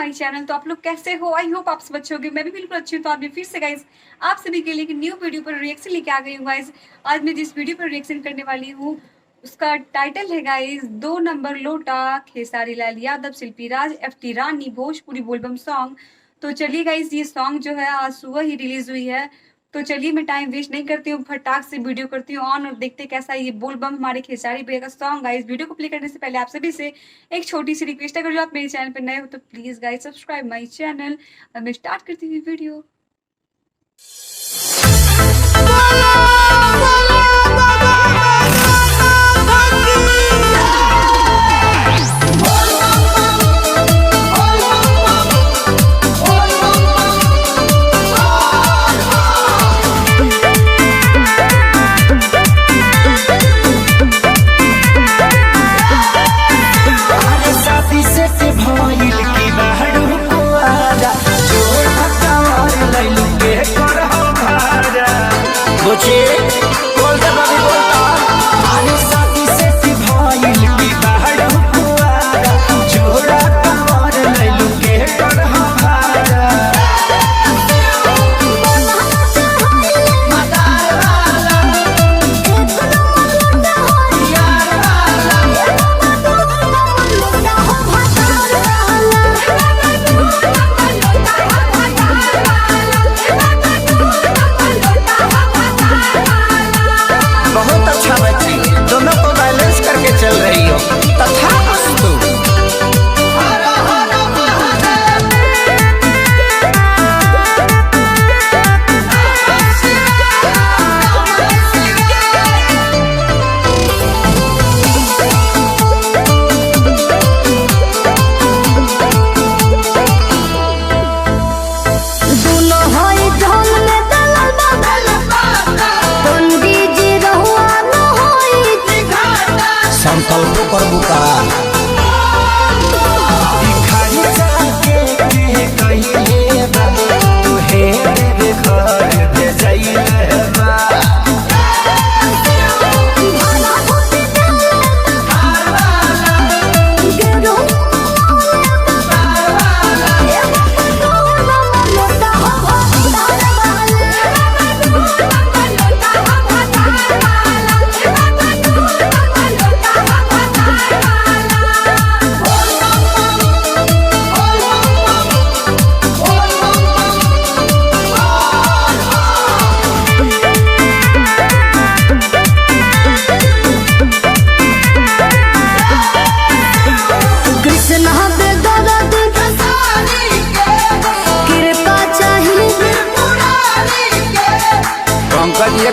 माय channel. तो आप लोग कैसे हो? आई होप आप सब अच्छे होंगे। मैं भी बिल्कुल अच्छी हूँ। तो आज मैं फिर से गाइज आप सभी के लिए एक न्यू वीडियो पर रिएक्शन लेके आ गई हूँ गाइज। आज मैं जिस वीडियो पर रिएक्शन करने वाली हूँ उसका टाइटल है गाइज 2 नंबर लोटा, खेसारी लाल यादव, शिल्पी राज, FT रानी, भोजपुरी बोलबम सॉन्ग। तो चलिए गाइज, ये सॉन्ग जो है आज सुबह ही रिलीज हुई है। तो चलिए मैं टाइम वेस्ट नहीं करती हूँ, फटाक से वीडियो करती हूँ ऑन और देखते कैसा ये बोलबम हमारे खेसारी भैया का सॉन्ग। गाइस वीडियो को प्ले करने से पहले आप सभी से एक छोटी सी रिक्वेस्ट है, अगर जो आप मेरे चैनल पर नए हो तो please guys subscribe my channel. अब मैं स्टार्ट करती हूँ वीडियो। संकल्प पर बुका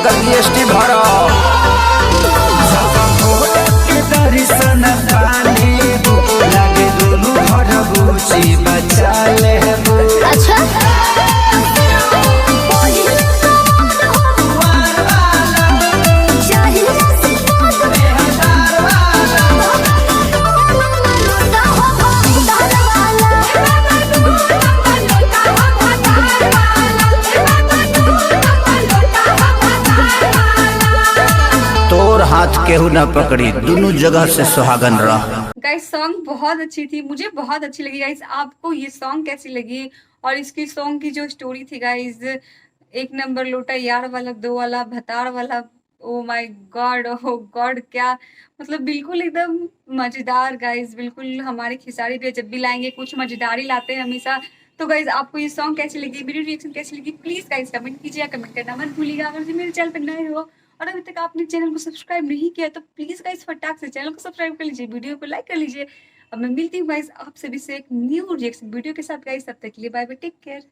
GST भरो दर्शन पाने लगे दुनू घर बुची बचा ले। अच्छा हाथ केहू ना पकड़ी, दोनों जगह से सुहागन रह। गाइस सॉन्ग बहुत अच्छी थी, मुझे बहुत अच्छी लगी। गाइस आपको ये सॉन्ग कैसी लगी? और इसकी सॉन्ग की जो स्टोरी थी गाइस, 1 नंबर लोटा, यार वाला, 2 वाला, भतार वाला, oh my God, O God, क्या मतलब बिल्कुल एकदम मजेदार। गाइस बिल्कुल हमारे खिसारी भी जब भी लाएंगे कुछ मजेदार ही लाते हैं हमेशा। तो गाइज आपको ये सॉन्ग कैसी लगी, मेरी रिएक्शन कैसी लगी, प्लीज गाइज कमेंट कीजिए। कमेंट करना मत भूलिएगा। अगर मेरे चैनल पर नए हो और अभी तक आपने चैनल को सब्सक्राइब नहीं किया तो प्लीज गाइस फटाक से चैनल को सब्सक्राइब कर लीजिए, वीडियो को लाइक कर लीजिए। अब मैं मिलती हूँ गाइस आप सभी से एक न्यू रिएक्शन वीडियो के साथ। गाइस तब तक के लिए बाय बाय, टेक केयर।